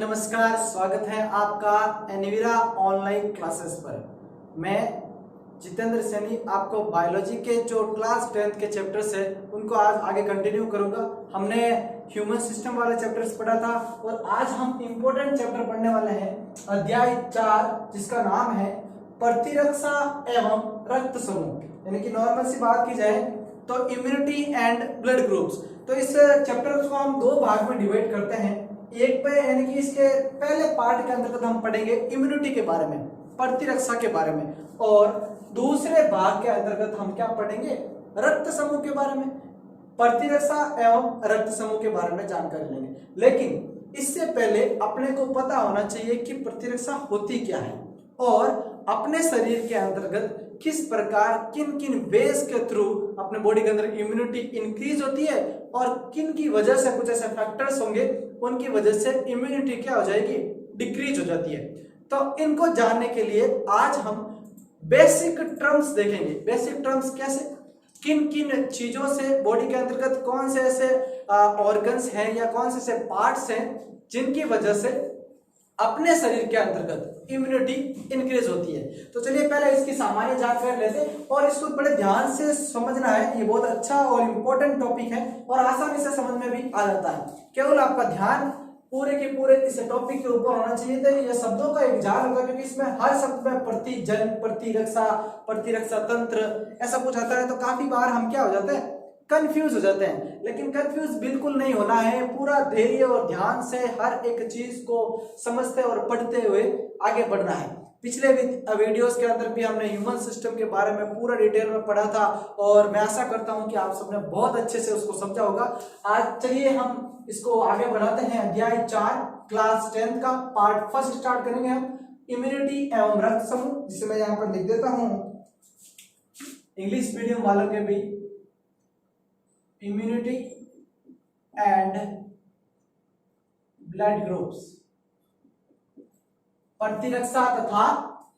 नमस्कार, स्वागत है आपका एनवीरा ऑनलाइन क्लासेस पर। मैं जितेंद्र सैनी आपको बायोलॉजी के जो क्लास 10th के चैप्टर्स है उनको आज आगे कंटिन्यू करूंगा। हमने ह्यूमन सिस्टम वाले चैप्टर्स पढ़ा था और आज हम इंपॉर्टेंट चैप्टर पढ़ने वाले हैं, अध्याय 4, जिसका नाम है प्रतिरक्षा एवं रक्त समूह। यानी कि नॉर्मल सी बात की जाए तो इम्यूनिटी एंड ब्लड ग्रुप्स। तो इस चैप्टर को हम दो भाग में डिवाइड करते हैं। एक पे यानी कि इसके पहले पार्ट के अंतर्गत हम पढ़ेंगे इम्यूनिटी के बारे में, प्रतिरक्षा के बारे में, और दूसरे भाग के अंतर्गत हम क्या पढ़ेंगे, रक्त समूह के बारे में। प्रतिरक्षा एवं रक्त समूह के बारे में जानकारी लेंगे, लेकिन इससे पहले अपने को पता होना चाहिए कि प्रतिरक्षा होती क्या है और अपने शरीर के अंतर्गत किस प्रकार किन किन वेज के थ्रू अपने बॉडी के अंदर इम्यूनिटी इंक्रीज होती है और किन की वजह से कुछ ऐसे फैक्टर्स होंगे उनकी वजह से इम्यूनिटी क्या हो जाएगी, डिक्रीज हो जाती है। तो इनको जानने के लिए आज हम बेसिक टर्म्स देखेंगे। बेसिक टर्म्स कैसे, किन किन चीजों से बॉडी के अंतर्गत कौन से ऐसे ऑर्गन्स हैं या कौन से ऐसे पार्ट्स हैं जिनकी वजह से अपने शरीर के अंतर्गत इम्यूनिटी इंक्रीज होती है। तो चलिए पहले इसकी सामान्य जानकारी लेते हैं और इसको बड़े ध्यान से समझना है। ये बहुत अच्छा और इम्पोर्टेंट टॉपिक है और आसानी से समझ में भी आ जाता है। केवल आपका ध्यान पूरे के पूरे इस टॉपिक के ऊपर होना चाहिए। तो ये शब्दों का एक जाल होगा, क्योंकि इसमें हर शब्द में प्रतिजन, प्रतिरक्षा तंत्र ऐसा कुछ आता है। तो काफी बार हम क्या हो जाते हैं, कंफ्यूज हो जाते हैं। लेकिन कंफ्यूज बिल्कुल नहीं होना है, पूरा धैर्य और ध्यान से हर एक चीज को समझते और पढ़ते हुए आगे बढ़ना है। पिछले वीडियोस के अंदर भी हमने ह्यूमन सिस्टम के बारे में पूरा डिटेल में पढ़ा था और मैं आशा करता हूं कि आप सबने बहुत अच्छे से उसको समझा होगा। आज चलिए हम इसको आगे बढ़ाते हैं। अध्याय 4 क्लास 10 का पार्ट फर्स्ट स्टार्ट करेंगे हम, इम्यूनिटी एवं रक्त समूह, जिसे मैं यहाँ पर लिख देता हूं इंग्लिश मीडियम वालों के भी, इम्यूनिटी एंड ब्लड ग्रुप्स, प्रतिरक्षा तथा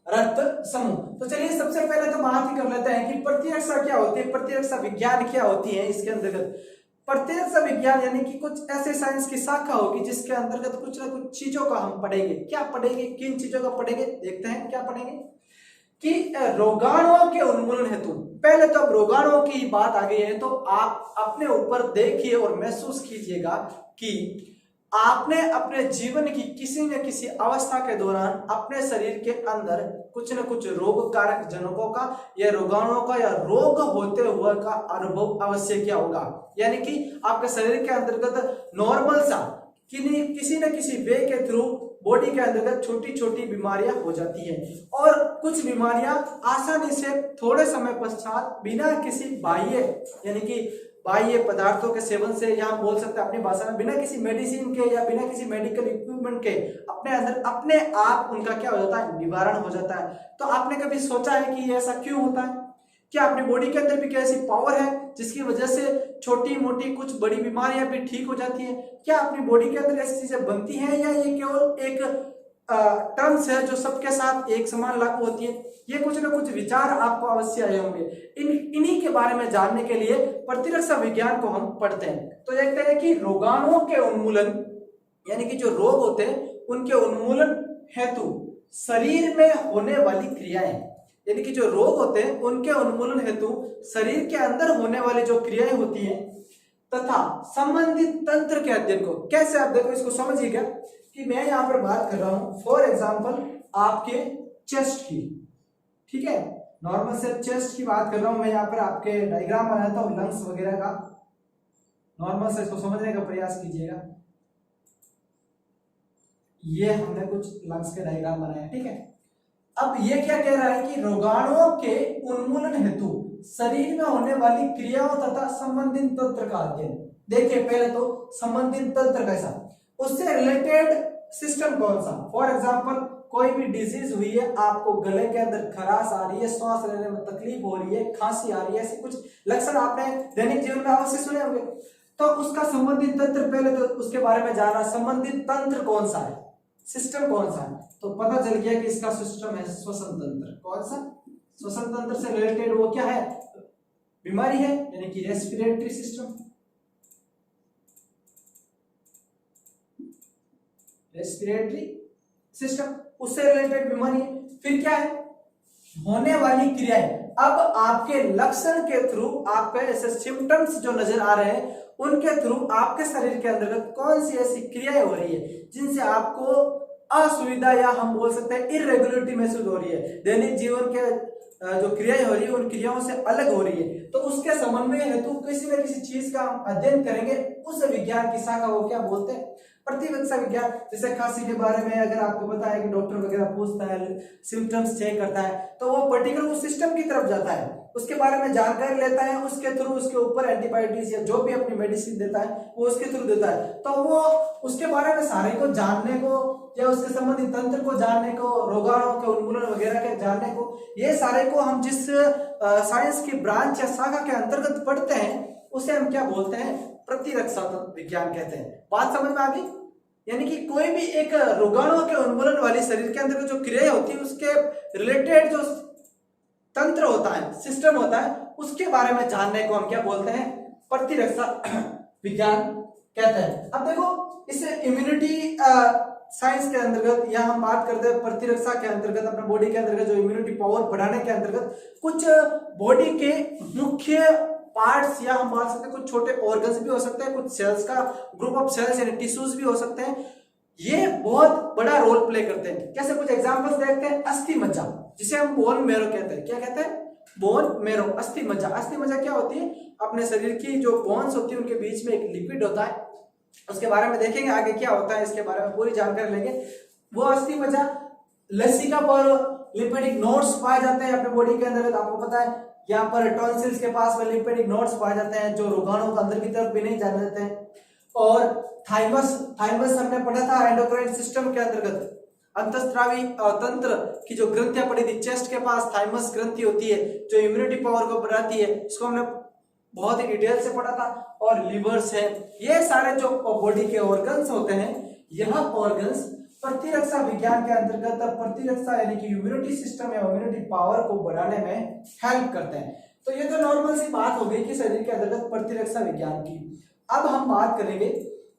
रक्त समूह। तो चलिए सबसे पहले तो बात ही कर लेते हैं कि प्रतिरक्षा क्या होती है, प्रतिरक्षा विज्ञान क्या होती है। इसके अंतर्गत प्रतिरक्षा विज्ञान यानी कि कुछ ऐसे साइंस की शाखा होगी जिसके अंतर्गत कुछ ना कुछ चीजों का हम पढ़ेंगे। क्या पढ़ेंगे, किन चीजों का पढ़ेंगे, देखते हैं क्या पढ़ेंगे कि रोगाणुओं के उन्मूलन हेतु। पहले तो अब रोगाणुओं की बात आ गई है तो आप अपने ऊपर देखिए और महसूस कीजिएगा कि आपने अपने जीवन की किसी न किसी अवस्था के दौरान अपने शरीर के अंदर कुछ न कुछ रोग कारक जनकों का या रोगाणुओं का या रोग होते हुए का अनुभव अवश्य किया होगा। यानी कि आपके शरीर के अंतर्गत नॉर्मल सा किसी न किसी वे के थ्रू बॉडी के अंतर्गत छोटी छोटी बीमारियां हो जाती हैं और कुछ बीमारियां आसानी से थोड़े समय पश्चात बिना किसी बाह्य यानी कि बाह्य पदार्थों के सेवन से, या हम बोल सकते हैं अपनी भाषा में बिना किसी मेडिसिन के या बिना किसी मेडिकल इक्विपमेंट के अपने अंदर अपने आप उनका क्या हो जाता है, निवारण हो जाता है। तो आपने कभी सोचा है कि ऐसा क्यों होता है? क्या अपनी बॉडी के अंदर भी क्या ऐसी पावर है जिसकी वजह से छोटी मोटी कुछ बड़ी बीमारियां भी ठीक हो जाती है? क्या अपनी बॉडी के अंदर ऐसी चीजें बनती हैं या ये केवल एक टर्म्स है जो सबके साथ एक समान लागू होती है? ये कुछ ना कुछ विचार आपको अवश्य आए होंगे। इन्हीं के बारे में जानने के लिए प्रतिरक्षा विज्ञान को हम पढ़ते हैं। तो देखते हैं कि रोगाणुओं के उन्मूलन यानी कि जो रोग होते हैं उनके उन्मूलन हेतु शरीर में होने वाली क्रियाएं, यानी कि जो रोग होते हैं उनके उन्मूलन हेतु शरीर के अंदर होने वाली जो क्रियाएं होती हैं तथा संबंधित तंत्र के अध्ययन को। कैसे, आप देखो इसको समझिएगा कि मैं यहाँ पर बात कर रहा हूं फॉर एग्जांपल आपके चेस्ट की, ठीक है, नॉर्मल से चेस्ट की बात कर रहा हूं मैं। यहाँ पर आपके डायग्राम बनाता हूं लंग्स वगैरह का, नॉर्मल से इसको समझने का प्रयास कीजिएगा। ये हमने कुछ लंग्स के डायग्राम बनाया, ठीक है। अब ये क्या कह रहा है कि रोगाणुओं के उन्मूलन हेतु शरीर में होने वाली क्रियाओं तथा संबंधित तंत्र का अध्ययन। देखिए पहले तो संबंधित तंत्र कैसा, उससे रिलेटेड सिस्टम कौन सा। फॉर एग्जांपल कोई भी डिजीज हुई है, आपको गले के अंदर खराश आ रही है, सांस लेने में तकलीफ हो रही है, खांसी आ रही है, ऐसे कुछ लक्षण आपने दैनिक जीवन में अवश्य सुने होंगे। तो उसका संबंधित तंत्र, पहले तो उसके बारे में जाना, संबंधित तंत्र कौन सा है, सिस्टम कौन सा है। तो पता चल गया कि इसका सिस्टम है श्वसन तंत्र। कौन सा? श्वसन तंत्र से रिलेटेड वो क्या है, बीमारी है, यानी कि रेस्पिरेटरी सिस्टम। रेस्पिरेटरी सिस्टम, उससे रिलेटेड बीमारी है। फिर क्या है, होने वाली क्रियाएं। अब आपके लक्षण के थ्रू, आपके ऐसे सिम्टम्स जो नजर आ रहे हैं उनके थ्रू आपके शरीर के अंतर्गत कौन सी ऐसी क्रियाएं हो रही है जिनसे आपको असुविधा या हम बोल सकते हैं इरेगुलरिटी महसूस हो रही है, दैनिक जीवन के जो क्रियाएं हो रही है उन क्रियाओं से अलग हो रही है। तो उसके समन्वय हेतु किसी न किसी चीज का हम अध्ययन करेंगे, उस विज्ञान की शाखा को क्या बोलते हैं, प्रतिरक्षा विज्ञान। जैसे खांसी के बारे में अगर आपको पता है कि डॉक्टर वगैरह पूछता है, सिम्टम्स चेक करता है, तो वो पर्टिकुलर उस सिस्टम की तरफ जाता है, उसके बारे में जानकारी लेता है, उसके थ्रू उसके ऊपर एंटीबायोटिक्स या जो भी अपनी मेडिसिन देता है वो उसके थ्रू देता है। तो वो उसके बारे में सारे को जानने को या उसके संबंधित तंत्र को जानने को, रोगाणुओं के उन्मूलन वगैरह के जानने को, ये सारे को हम जिस साइंस की ब्रांच या शाखा के अंतर्गत पढ़ते हैं उसे हम क्या बोलते हैं, प्रतिरक्षा विज्ञान कहते हैं। बात समझ में आ गई? यानी कि कोई भी एक रोगाणुओं के उन्मूलन वाली शरीर के अंदर जो क्रियाएं होती है उसके रिलेटेड जो तंत्र होता है, सिस्टम होता है, उसके बारे में जानने को हम क्या बोलते हैं, प्रतिरक्षा विज्ञान कहते हैं। अब देखो इस इम्यूनिटी साइंस के अंतर्गत या हम बात करते हैं प्रतिरक्षा के अंतर्गत, अपने बॉडी के अंतर्गत जो इम्यूनिटी पावर बढ़ाने के अंतर्गत कुछ बॉडी के मुख्य पार्ट्स या हम बोल सकते हैं कुछ छोटे ऑर्गन्स भी हो सकते हैं, कुछ सेल्स का ग्रुप ऑफ सेल्स यानी टिश्यूज भी हो सकते हैं, ये बहुत बड़ा रोल प्ले करते हैं। कैसे, कुछ एग्जांपल्स देखते हैं। अस्थि मज्जा, जिसे हम बोन मैरो कहते हैं, क्या कहते हैं, बोन मैरो, अस्थि मज्जा। अस्थि मज्जा क्या होती है, अपने शरीर की जो बोन्स होती है उनके बीच में एक लिक्विड होता है, उसके बारे में देखेंगे आगे क्या होता है, इसके बारे में पूरी जानकारी लेंगे। वो अस्थि मज्जा लसिका पर लिपिडिक नोड्स पाए जाते हैं अपने बॉडी के अंदर, आपको पता है यहाँ पर टॉन्सिल्स के पास में लिपिडिक नोड्स पाए जाते हैं जो रोगाणुओं को अंदर की तरफ भी नहीं जाने देते हैं। और थाइमस, थाइमस हमने पढ़ा था एंडोक्राइन सिस्टम के अंतर्गत, अंतःस्रावी तंत्र की जो ग्रंथियां पड़ी थी, चेस्ट के पास थाइमस ग्रंथि होती है जो इम्यूनिटी पावर को बढ़ाती है, इसको हमने बहुत ही डिटेल से पढ़ा था। और लिवर्स है, ये सारे जो बॉडी के ऑर्गन्स होते हैं, यह ऑर्गन्स प्रतिरक्षा विज्ञान के अंतर्गत प्रतिरक्षा यानी कि इम्यूनिटी सिस्टम या इम्यूनिटी पावर को बढ़ाने में हेल्प करते हैं। तो ये तो नॉर्मल सी बात हो गई कि शरीर के अंतर्गत प्रतिरक्षा विज्ञान की। अब हम बात करेंगे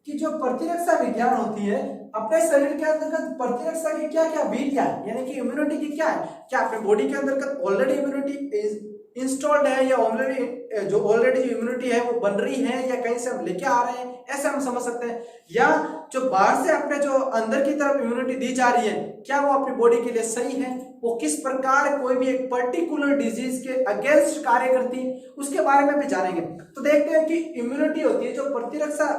कि जो प्रतिरक्षा विज्ञान होती है अपने शरीर के अंतर्गत प्रतिरक्षा की क्या क्या विधियां है, यानी कि इम्यूनिटी की क्या है, क्या अपने बॉडी के अंतर्गत ऑलरेडी इम्यूनिटी इंस्टॉल्ड है या ऑलरेडी जो इम्यूनिटी है वो बन रही है या कहीं से हम लेके आ रहे हैं, ऐसे हम समझ सकते हैं। या जो बाहर से अपने जो अंदर की तरफ इम्यूनिटी दी जा रही है क्या वो अपनी बॉडी के लिए सही है, वो किस प्रकार कोई भी एक पर्टिकुलर डिजीज के अगेंस्ट कार्य करती है, उसके बारे में भी जानेंगे। तो देखते हैं कि इम्यूनिटी होती है, जो प्रतिरक्षा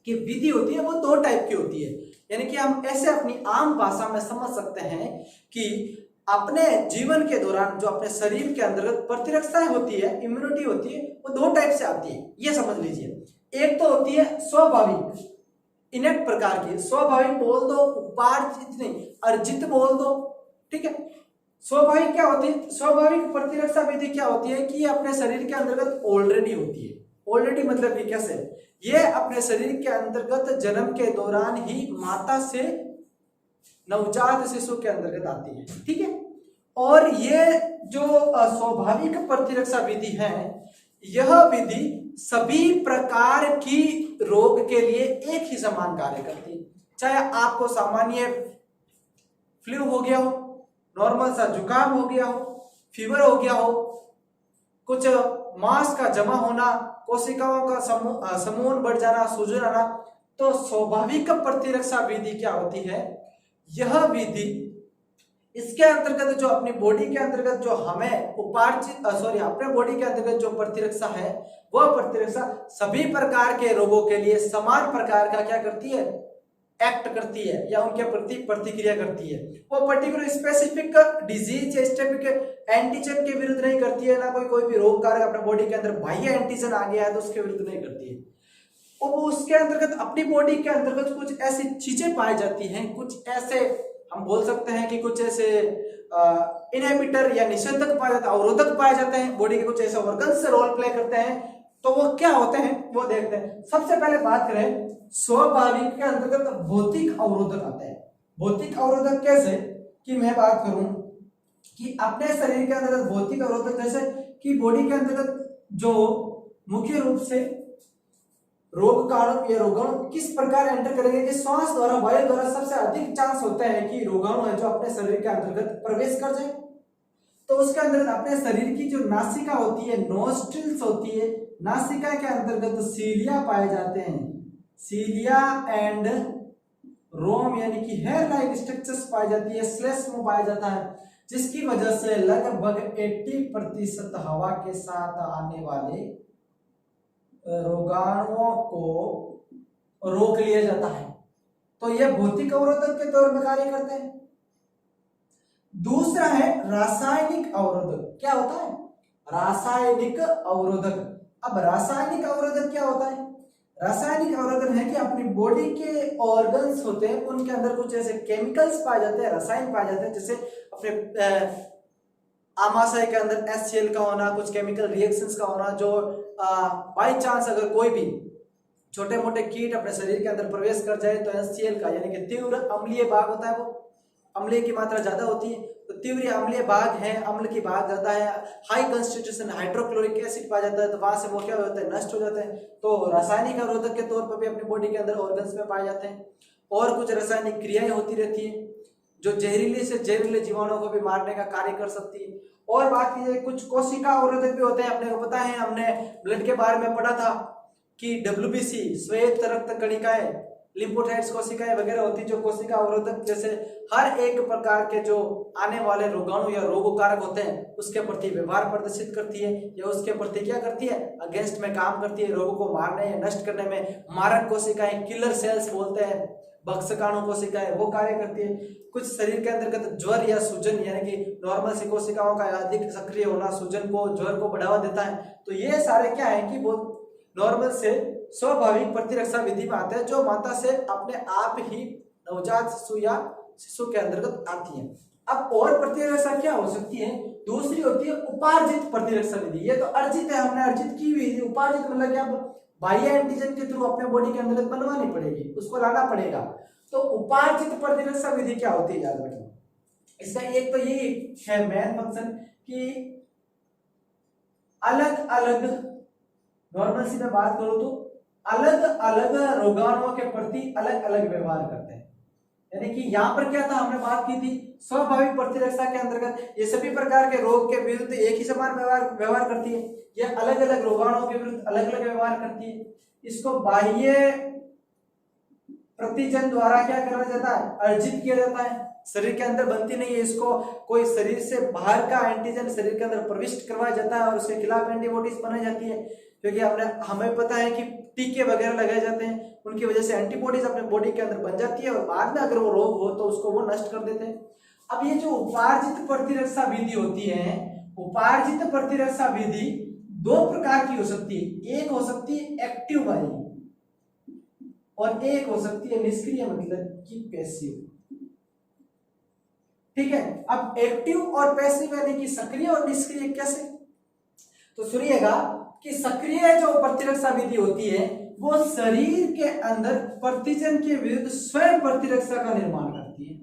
की विधि होती है वो दो टाइप की होती है। यानी कि हम ऐसे अपनी आम भाषा में समझ सकते हैं कि अपने जीवन के दौरान जो अपने शरीर के अंतर्गत प्रतिरक्षा होती है, इम्यूनिटी होती है, वो दो टाइप से आती है, ये समझ लीजिए। एक तो होती है स्वाभाविक, इनेक्ट प्रकार की, स्वाभाविक बोल दो, उपार्जित नहीं, अर्जित बोल दो, ठीक है। स्वाभाविक क्या होती है, स्वाभाविक प्रतिरक्षा विधि क्या होती है कि ये अपने शरीर के अंतर्गत ऑलरेडी होती है। ऑलरेडी मतलब कि कैसे, ये अपने शरीर के अंतर्गत जन्म के दौरान ही माता से नवजात शिशु के अंतर्गत आती है, ठीक है। और ये जो स्वाभाविक प्रतिरक्षा विधि है, यह विधि सभी प्रकार की रोग के लिए एक ही समान कार्य करती है। चाहे आपको सामान्य फ्लू हो गया हो, नॉर्मल सा जुकाम हो गया हो, फीवर हो गया हो, कुछ मांस का जमा होना, कोशिकाओं का समूह बढ़ जाना, सूजन आना, तो स्वाभाविक प्रतिरक्षा विधि क्या होती है, यह विधि इसके अंतर्गत जो अपनी बॉडी के अंतर्गत जो हमें उपार्जित अपने बॉडी के अंतर्गत जो प्रतिरक्षा है, वह प्रतिरक्षा सभी प्रकार के रोगों के लिए समान प्रकार का क्या करती है, एक्ट करती है या उनके प्रति प्रतिक्रिया करती है। वो पर्टिकुलर स्पेसिफिक डिजीज या स्पेसिफिक एंटीजन के विरुद्ध नहीं करती है, ना कोई भी रोग कारक अपने बॉडी के अंदर बाह्य एंटीजन आ गया है तो उसके विरुद्ध नहीं करती है। वो उसके अंतर्गत अपनी बॉडी के अंतर्गत कुछ ऐसी चीजें पाई जाती हैं, कुछ ऐसे हम बोल सकते हैं कि कुछ ऐसे इनहिबिटर या निषेधक पाए जाते हैं, अवरोधक पाए जाते हैं, बॉडी के कुछ ऐसे ऑर्गन्स से रोल प्ले करते हैं। तो वो क्या होते हैं वो देखते हैं। सबसे पहले बात करें स्वाभाविक के अंतर्गत भौतिक अवरोधक आते हैं। भौतिक अवरोधक कैसे कि मैं बात करूं कि अपने शरीर के अंतर्गत भौतिक अवरोधक जैसे कि बॉडी के अंतर्गत जो मुख्य रूप से रोग कारणों या रोगाणु किस प्रकार एंटर करेंगे कि श्वास द्वारा, वायु द्वारा सबसे अधिक चांस होता है कि रोगाणु है जो अपने शरीर के अंतर्गत प्रवेश कर जाए। तो उसके अंदर अपने शरीर की जो नासिका होती है, नोस्ट्रिल्स होती है, नासिका के अंतर्गत सीलिया पाए जाते हैं, सीलिया एंड रोम यानी कि हेयर लाइक स्ट्रक्चर्स पाई जाती है, श्लेष्म पाया जाता है, जिसकी वजह से लगभग 80% हवा के साथ आने वाले रोगाणुओं को रोक लिया जाता है। तो यह भौतिक अवरोधक के तौर पर कार्य करते हैं। दूसरा है रासायनिक अवरोधक। क्या होता है? रासायनिक अवरोधक। अब रासायनिक अवरोधक क्या होता है? रासायनिक अवरोधन है कि अपनी बॉडी के ऑर्गन्स होते हैं उनके अंदर कुछ ऐसे केमिकल्स पाए जाते हैं, रसायन पाए जाते हैं, जैसे अपने आमाशय के अंदर HCl का होना, कुछ केमिकल रिएक्शंस का होना, जो बाई चांस अगर कोई भी छोटे मोटे कीट अपने शरीर के अंदर प्रवेश कर जाए तो HCl का यानी कि तीव्र अम्लीय भाग होता है, वो अम्लीय की मात्रा ज्यादा होती है, तो तीव्र अम्लीय भाग है, अम्ल की भाग ज्यादा है, हाई कंस्टिट्यूशन हाइड्रोक्लोरिक एसिड पाया जाता है, तो वहां से वो क्या होता है, नष्ट हो जाते हैं। तो रासायनिक अवरोधक के तौर पर भी अपनी बॉडी के अंदर ऑर्गन्स में पाए जाते हैं। और कुछ रासायनिक क्रियाएं होती रहती है जो जहरीले से जहरीले जीवाणुओं को भी मारने का कार्य कर सकती है। और बात कीजिए कुछ कोशिका अवरोधक भी होते हैं। अपने को पता है, हमने ब्लड के बारे में पढ़ा था कि WBC श्वेत रक्त कणिकाएं, लिम्फोसाइट्स कोशिकाएं वगैरह होती, जो कोशिका अवरोधक जैसे हर एक प्रकार के जो आने वाले रोगाणु या रोगकारक होते हैं उसके प्रति व्यवहार प्रदर्शित करती है, या उसके प्रति क्या करती है, अगेंस्ट में काम करती है, रोगों को मारने या नष्ट करने में मारक कोशिकाएं, किलर सेल्स बोलते हैं, भक्षकाणु कोशिकाएं, वो कार्य करती है। कुछ शरीर के अंतर्गत ज्वर या सूजन यानी कि नॉर्मल सी कोशिकाओं का अधिक सक्रिय होना सूजन को, ज्वर को बढ़ावा देता है। तो ये सारे क्या है कि वो नॉर्मल से स्वाभाविक प्रतिरक्षा विधि में आते हैं, जो माता से अपने आप ही नवजात शिशु या शिशु के अंतर्गत आती है। अब और प्रतिरक्षा क्या हो सकती है? दूसरी होती है उपार्जित प्रतिरक्षा विधि। ये तो अर्जित है, हमने अर्जित की हुई थी। उपार्जित मतलब क्या, बाह्य एंटीजन के थ्रू अपने बॉडी के अंदर बनवानी पड़ेगी, उसको लाना पड़ेगा। तो उपार्जित प्रतिरक्षा विधि क्या होती है, याद रखना। इसका एक तो यही है मेन फंक्शन कि अलग अलग, नॉर्मल सी मैं बात करूं तो अलग अलग रोगाणुओं के प्रति अलग अलग व्यवहार करते हैं। यानी कि यहाँ पर क्या था, हमने बात की थी स्वाभाविक प्रतिरक्षा के अंतर्गत ये सभी प्रकार के रोग के विरुद्ध एक ही समान व्यवहार करती है। ये अलग अलग रोगाणुओं के विरुद्ध अलग अलग व्यवहार करती है। इसको बाह्य प्रतिजन द्वारा क्या करा जाता है, अर्जित किया जाता है। शरीर के अंदर बनती नहीं है, इसको कोई शरीर से बाहर का एंटीजन शरीर के अंदर प्रविष्ट करवाया जाता है और उसके खिलाफ एंटीबॉडीज बनाई जाती है। क्योंकि हमें पता है कि टीके वगैरह लगाए जाते हैं, उनकी वजह से एंटीबॉडीज अपने बॉडी के अंदर बन जाती है और बाद में अगर वो रोग हो तो उसको वो नष्ट कर देते हैं। अब ये जो उपार्जित प्रतिरक्षा विधि होती है, उपार्जित प्रतिरक्षा विधि दो प्रकार की हो सकती है। एक हो सकती है एक्टिव वाली और एक हो सकती है निष्क्रिय, मतलब कि पैसिव। ठीक है। अब एक्टिव और पैसिव यानी कि सक्रिय और निष्क्रिय कैसे, तो सुनिएगा कि सक्रिय जो प्रतिरक्षा विधि होती है वो शरीर के अंदर प्रतिजन के विरुद्ध स्वयं प्रतिरक्षा का निर्माण करती है।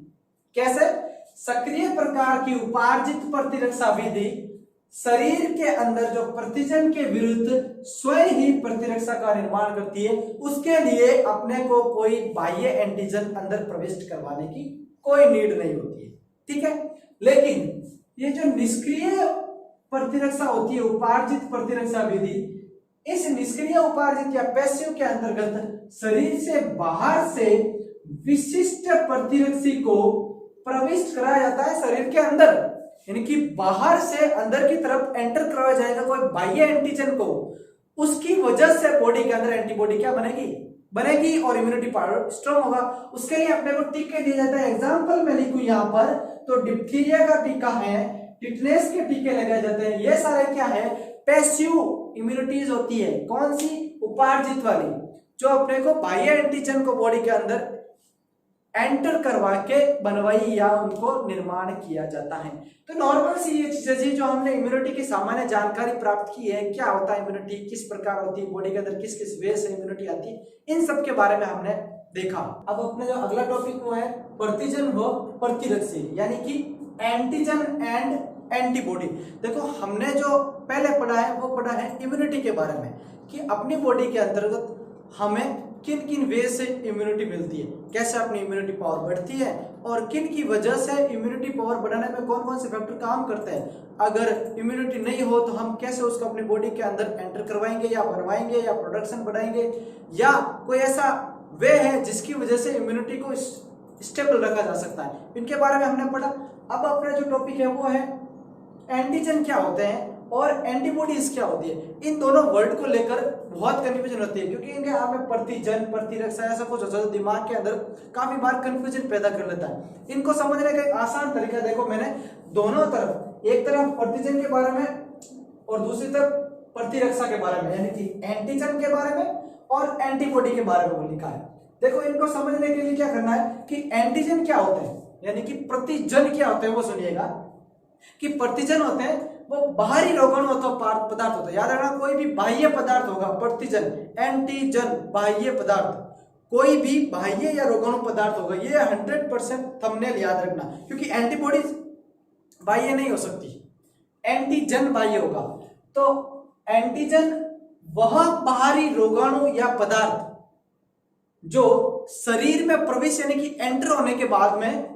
कैसे? सक्रिय प्रकार की उपार्जित प्रतिरक्षा विधि शरीर के अंदर जो प्रतिजन के विरुद्ध स्वयं ही प्रतिरक्षा का निर्माण करती है। उसके लिए अपने को कोई बाह्य एंटीजन अंदर प्रविष्ट करवाने की कोई नीड नहीं होती है। ठीक है। लेकिन ये जो निष्क्रिय प्रतिरक्षा होती है, उपार्जित प्रतिरक्षा विधि, इस निष्क्रिय उपार्जित या पैसिव के अंतर्गत शरीर से बाहर से विशिष्ट प्रतिरक्षी को प्रविष्ट कराया जाता है शरीर के अंदर। यानी कि बाहर से अंदर की तरफ एंटर करवाया जाएगा कोई बाह्य एंटीजन को, उसकी वजह से बॉडी के अंदर एंटीबॉडी क्या बनेगी और इम्यूनिटी पावर स्ट्रॉन्ग होगा। उसके लिए अपने को टीके दिए जाते हैं। एग्जाम्पल मैं लिखूं यहाँ पर तो डिप्थीरिया का टीका है, टिटनेस के टीके लगाए जाते हैं। ये सारे क्या है, पैसिव इम्यूनिटीज होती है। कौन सी? उपार्जित वाली, जो अपने को बाह्य एंटीजन को बॉडी के अंदर एंटर करवा के बनवाई या उनको निर्माण किया जाता है। तो नॉर्मल सी ये चीजें जो हमने इम्यूनिटी की सामान्य जानकारी प्राप्त की है, क्या होता है इम्यूनिटी, किस प्रकार होती है, बॉडी के अंदर किस किस वे से इम्यूनिटी आती है, इन सब के बारे में हमने देखा। अब अपने जो अगला टॉपिक वो है प्रतिजन व प्रतिरक्षी, यानी कि एंटीजन एंड एंटीबॉडी। देखो हमने जो पहले पढ़ा है वो पढ़ा है इम्यूनिटी के बारे में, कि अपनी बॉडी के अंतर्गत हमें किन किन वे से इम्यूनिटी मिलती है, कैसे अपनी इम्यूनिटी पावर बढ़ती है और किन की वजह से इम्यूनिटी पावर बढ़ाने में कौन कौन से फैक्टर काम करते हैं। अगर इम्यूनिटी नहीं हो तो हम कैसे उसको अपनी बॉडी के अंदर एंटर करवाएंगे या बनवाएंगे या प्रोडक्शन बढ़ाएंगे, या कोई ऐसा वे है जिसकी वजह से इम्यूनिटी को स्टेबल रखा जा सकता है। इनके बारे में हमने पढ़ा। अब अपना जो टॉपिक है वो है एंटीजन क्या होते हैं और एंटीबॉडीज क्या होती है। इन दोनों वर्ड को लेकर बहुत कंफ्यूजन होती है, क्योंकि इनके आप में प्रतिजन प्रतिरक्षा ऐसा कुछ होता है, दिमाग के अंदर काफी बार कंफ्यूजन पैदा कर लेता है। इनको समझने का एक आसान तरीका देखो, मैंने दोनों तरफ, एक तरफ प्रतिजन के बारे में और दूसरी तरफ प्रतिरक्षा के बारे में, यानी कि एंटीजन के बारे में और एंटीबॉडी के बारे में लिखा है। देखो, इनको समझने के लिए क्या करना है कि एंटीजन क्या होते हैं यानी कि प्रतिजन क्या होते हैं वो सुनिएगा। कि प्रतिजन होते हैं वो बाहरी रोगाणु पदार्थ होता है। याद रखना, कोई भी बाह्य पदार्थ होगा प्रतिजन, एंटीजन बाह्य पदार्थ, कोई भी बाह्य या रोगाणु पदार्थ होगा, ये 100% थंबनेल याद रखना, क्योंकि एंटीबॉडीज बाह्य नहीं हो सकती, एंटीजन बाह्य होगा। तो एंटीजन वह बाहरी रोगाणु या पदार्थ जो शरीर में प्रवेश यानी कि एंटर होने के बाद में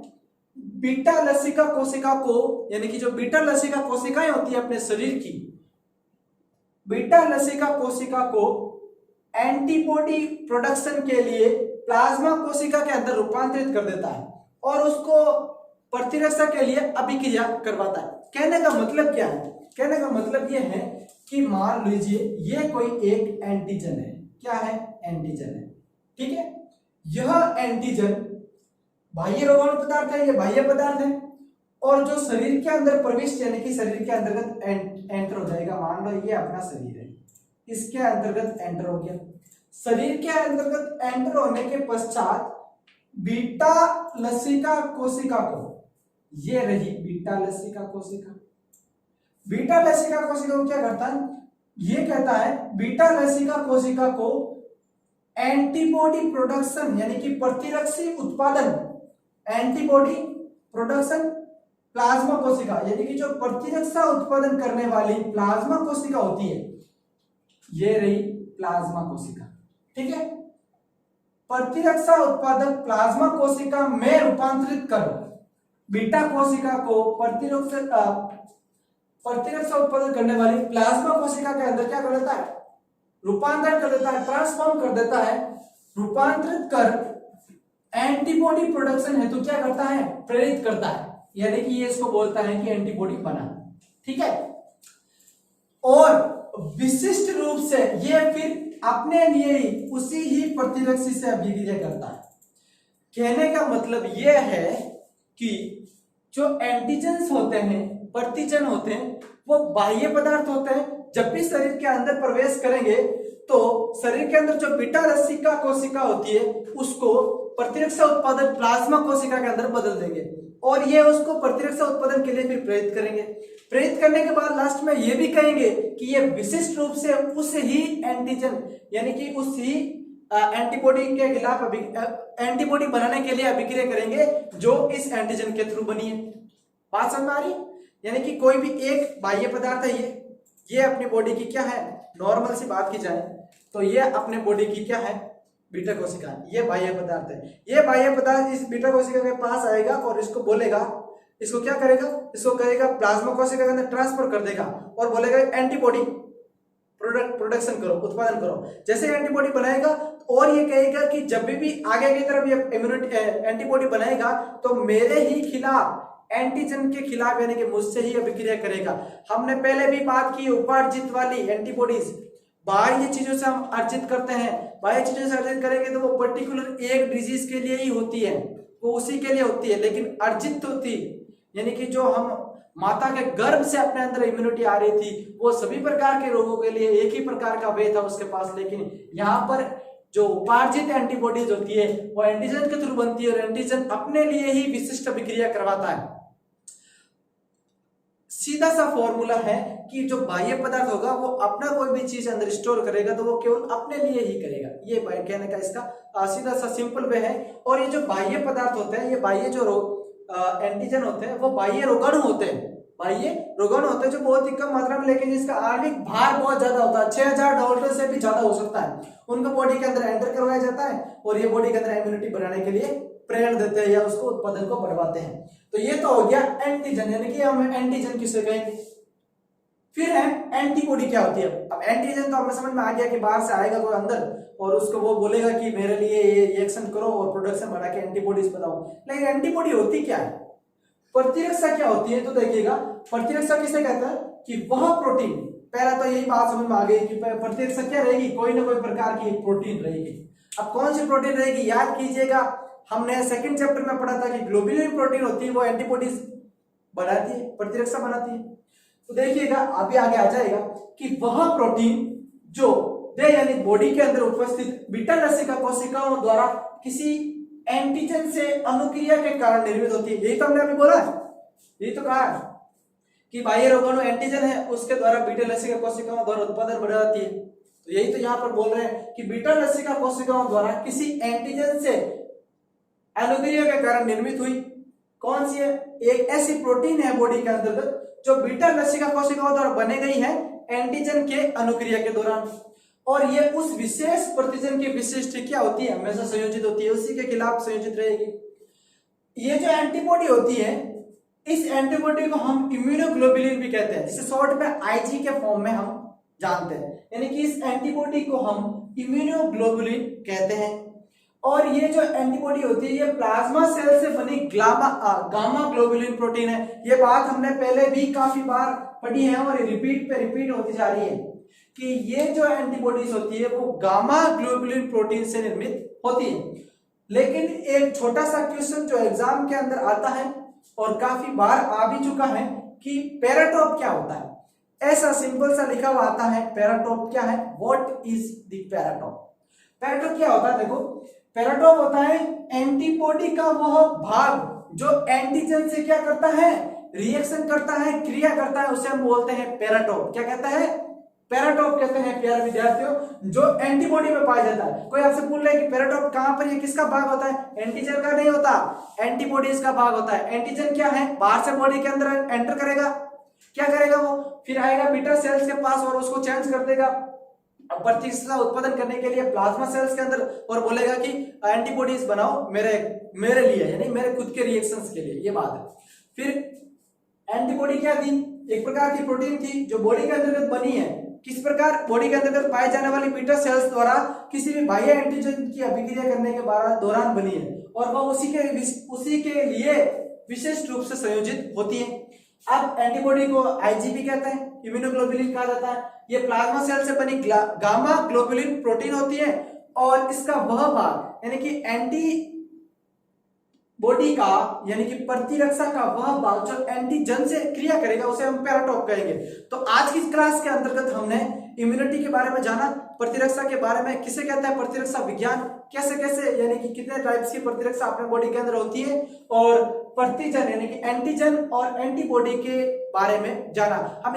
बीटा लसिका कोशिका को, यानी कि जो बीटा लसिका कोशिकाएं होती है अपने शरीर की, बीटा लसिका कोशिका को एंटीबॉडी प्रोडक्शन के लिए प्लाज्मा कोशिका के अंदर रूपांतरित कर देता है और उसको प्रतिरक्षा के लिए अभिक्रिया करवाता है। कहने का मतलब क्या है? कहने का मतलब यह है कि मान लीजिए ये कोई एक एंटीजन है। क्या है? एंटीजन है। ठीक है, यह एंटीजन बाह्य रोगाणु पदार्थ है, ये बाह्य पदार्थ है, और जो शरीर के अंदर प्रविष्ट यानी कि शरीर के अंतर्गत एंटर हो जाएगा। मान लो ये अपना शरीर है, इसके अंतर्गत एंटर हो गया। शरीर के अंतर्गत एंटर होने के पश्चात बीटा लसिका कोशिका को, ये रही बीटा लसिका कोशिका, बीटा लसिका कोशिका को क्या करता है? ये कहता है बीटा लसिका कोशिका को एंटीबॉडी प्रोडक्शन यानी कि प्रतिरक्षी उत्पादन, एंटीबॉडी प्रोडक्शन प्लाज्मा कोशिका, यानी कि जो प्रतिरक्षा उत्पादन करने वाली प्लाज्मा कोशिका होती है, ये रही प्लाज्मा कोशिका। ठीक है, प्रतिरक्षा उत्पादक प्लाज्मा कोशिका में रूपांतरित कर बीटा कोशिका को प्रतिरक्षा उत्पादन करने वाली प्लाज्मा कोशिका के अंदर क्या कर देता है? रूपांतरण कर देता है, ट्रांसफॉर्म कर देता है। रूपांतरित कर एंटीबॉडी प्रोडक्शन है तो क्या करता है? प्रेरित करता है, यानी कि ये इसको बोलता है कि एंटीबॉडी बना। ठीक है, और विशिष्ट रूप से ये फिर अपने लिए ही उसी ही प्रतिरक्षी से अभिक्रिया करता है। कहने का मतलब यह है कि जो एंटीजेंस होते हैं, प्रतिजन होते हैं, वो बाह्य पदार्थ होते हैं। जब भी शरीर के अंदर प्रवेश करेंगे तो शरीर के अंदर जो बीटा लसिका कोशिका होती है उसको प्रतिरक्षा उत्पादन प्लाज्मा कोशिका के अंदर बदल देंगे और ये उसको प्रतिरक्षा उत्पादन के लिए फिर प्रेरित करेंगे। प्रेरित करने के बाद लास्ट में ये भी कहेंगे कि ये विशिष्ट रूप से उस ही एंटीजन यानी कि उस ही एंटीबॉडी के खिलाफ एंटीबॉडी बनाने के लिए अभिक्रिया करेंगे जो इस एंटीजन के थ्रू बनी है। बात समझ में आ रही? यानी कि कोई भी एक बाह्य पदार्थ है, ये अपनी बॉडी की क्या है? नॉर्मल सी बात की जाए तो ये अपने बॉडी की क्या है? बीटा कोशिका, ये बाह्य पदार्थ है। ये बाह्य पदार्थ इस बीटा कोशिका के पास आएगा और इसको बोलेगा, इसको क्या करेगा? इसको करेगा प्लाज्मा कोशिका के अंदर ट्रांसफर कर देगा और बोलेगा एंटीबॉडी प्रोडक्शन करो, उत्पादन करो। जैसे एंटीबॉडी बनाएगा और ये कहेगा कि जब भी आगे की तरफ ये इम्यूनिटी एंटीबॉडी बनाएगा तो मेरे ही खिलाफ, एंटीजन के खिलाफ यानी कि मुझसे ही अभिक्रिया करेगा। हमने पहले भी बात की उपार्जित वाली एंटीबॉडीज बाह्य चीजों से हम अर्जित करते हैं। बाह्य चीजों से अर्जित करेंगे तो वो पर्टिकुलर एक डिजीज के लिए ही होती है, वो उसी के लिए होती है। लेकिन अर्जित होती यानी कि जो हम माता के गर्भ से अपने अंदर इम्यूनिटी आ रही थी वो सभी प्रकार के रोगों के लिए एक ही प्रकार का वे था उसके पास। लेकिन यहाँ पर जो उपार्जित एंटीबॉडीज होती है वो एंटीजन के थ्रू बनती है और एंटीजन अपने लिए ही विशिष्ट अभिक्रिया करवाता है। सीधा सा फॉर्मूला है कि जो बाह्य पदार्थ होगा वो अपना कोई भी चीज अंदर स्टोर करेगा तो वो केवल अपने लिए ही करेगा। ये कहने का इसका सीधा सा सिंपल वे है। और ये जो बाह्य पदार्थ होते हैं, ये बाह्य जो एंटीजन होते हैं वो बाह्य रोगाणु होते हैं। भाई ये रोगाणु होते हैं जो बहुत ही कम मात्रा में, लेकिन जिसका आणविक भार बहुत ज्यादा होता है, 6000 डॉलर से भी ज्यादा हो सकता है, उनको बॉडी के अंदर एंटर करवाया जाता है और ये बॉडी के अंदर इम्यूनिटी बढ़ाने के लिए प्रेरणा देते हैं या उसको उत्पादन को बढ़वाते हैं। तो ये तो हो गया एंटीजन, यानी कि हम एंटीजन किसे कहेंगे। फिर है एंटीबॉडी। क्या होती है? अब एंटीजन तो हमें समझ में आ गया कि बाहर से आएगा कोई अंदर और उसको वो बोलेगा कि मेरे लिए ये रिएक्शन करो और प्रोडक्शन बढ़ा के एंटीबॉडीज बनाओ। लेकिन एंटीबॉडी होती क्या है? प्रतिरक्षा क्या होती है? तो देखिएगा, प्रतिरक्षा किसे कहते हैं कि वह प्रोटीन, पहला तो यही बात समझ में आ गई कि प्रतिरक्षा क्या रहेगी, कोई ना कोई प्रकार की प्रोटीन रहेगी। अब कौन सी प्रोटीन रहेगी? याद कीजिएगा, हमने सेकंड चैप्टर में पढ़ा था कि ग्लोबुलिन प्रोटीन होती है, वो एंटीबॉडीज बढ़ाती है, प्रतिरक्षा बनाती है। तो देखिएगा अभी आगे आ जाएगा कि वह प्रोटीन जो देह यानी बॉडी के अंदर उपस्थित बीटा लसिका कोशिकाओं द्वारा किसी एंटीजन से अनुक्रिया के कारण निर्मित होती है। यही तो हमने अभी बोला है, यही तो कहा है कि बाह्य रोगाणु एंटीजन है, उसके द्वारा बीटा लसिका कोशिकाओं द्वारा उत्पादन बढ़ाती है। तो यही तो यहाँ पर बोल रहे हैं कि बीटा लसिका कोशिकाओं द्वारा किसी एंटीजन से अनुक्रिया के कारण निर्मित हुई। कौन सी है? एक ऐसी प्रोटीन है बॉडी के अंतर्गत जो बीटा लसिका कोशिकाओं द्वारा बने गई है एंटीजन के अनुक्रिया के दौरान, और ये उस विशेष प्रतिजन की विशिष्ट क्या होती है? हमेशा संयोजित होती है, उसी के खिलाफ संयोजित रहेगी। ये जो एंटीबॉडी होती है, इस एंटीबॉडी को हम इम्यूनोग्लोबुलिन भी कहते हैं, जिसे शॉर्ट में आईजी के फॉर्म में हम जानते हैं। यानी कि इस एंटीबॉडी को हम इम्यूनोग्लोबुलिन कहते हैं। और ये जो एंटीबॉडी होती है, ये प्लाज्मा सेल से बनी गामा ग्लोबुलिन प्रोटीन है। ये बात हमने पहले भी काफी बार पढ़ी है और रिपीट पे रिपीट होती जा रही है कि ये जो एंटीबॉडीज होती है वो गामा ग्लोबुलिन प्रोटीन से निर्मित होती है। लेकिन एक छोटा सा क्वेश्चन जो एग्जाम के अंदर आता है और काफी बार आ भी चुका है कि पैराटोप क्या होता है? ऐसा सिंपल सा लिखा हुआ आता है, पैराटोप क्या है? What is the paratope? Paratope क्या होता है? देखो, पैराटोप होता है एंटीबॉडी का वह भाग जो एंटीजन से क्या करता है? रिएक्शन करता है, क्रिया करता है, उसे हम बोलते हैं पैराटोप। क्या कहता है? पैराटोप कहते हैं प्यारे विद्यार्थियों, जो एंटीबॉडी में पाया जाता है। कोई आपसे पूछ रहा है कि पैराटोप कहां पर, ये किसका भाग होता है? एंटीजन का नहीं होता, एंटीबॉडीज का भाग होता है। एंटीजन क्या है? बाहर से बॉडी के अंदर एंटर करेगा, क्या करेगा वो? फिर आएगा बीटा सेल्स के पास और उसको चेंज कर देगा प्रतिरक्षा उत्पादन करने के लिए प्लाज्मा सेल्स के अंदर, और बोलेगा कि एंटीबॉडीज बनाओ मेरे लिए, यानी मेरे खुद के रिएक्शंस के लिए। ये बात है। फिर एंटीबॉडी क्या थी? एक प्रकार की प्रोटीन थी जो बॉडी के अंतर्गत बनी है। किस प्रकार? बॉडी के अंतर्गत पाए जाने वाली बीटा सेल्स द्वारा किसी भी बाह्य एंटीजन की अभिक्रिया करने के दौरान बनी है, और वह उसी के लिए विशेष रूप से संयोजित होती है। अब एंटीबॉडी को आईजीबी कहते हैं, इम्यूनोग्लोबुलिन कहा जाता है। ये प्लाज्मा सेल से बनी गामा ग्लोबुलिन प्रोटीन होती है, और इसका वह भाग यानी कि एंटी बॉडी का यानी कि प्रतिरक्षा का वह भाग जो एंटीजन से क्रिया करेगा उसे हम पैराटोप कहेंगे। तो आज की क्लास के अंतर्गत हमने इम्यूनिटी के बारे में जाना, प्रतिरक्षा के बारे में, किसे कहते हैं प्रतिरक्षा विज्ञान, कैसे कैसे यानी कि कितने टाइप्स की प्रतिरक्षा अपने बॉडी के अंदर होती है, और प्रतिजन यानी कि एंटीजन और एंटीबॉडी के बारे में जाना। हम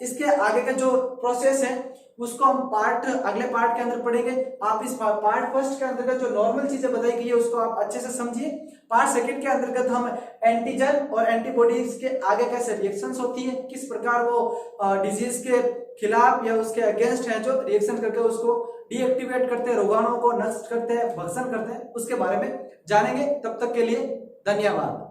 इसके आगे का जो प्रोसेस है उसको हम अगले पार्ट के अंदर पढ़ेंगे। आप इस पार्ट फर्स्ट के अंतर्गत जो नॉर्मल चीजें बताई गई है उसको आप अच्छे से समझिए। पार्ट सेकंड के अंतर्गत हम एंटीजन और एंटीबॉडीज के आगे कैसे रिएक्शंस होती है, किस प्रकार वो डिजीज के खिलाफ या उसके अगेंस्ट है जो रिएक्शन करके उसको डीएक्टिवेट करते हैं, रोगाणुओं को नष्ट करते हैं, भक्षण करते हैं, उसके बारे में जानेंगे। तब तक के लिए धन्यवाद।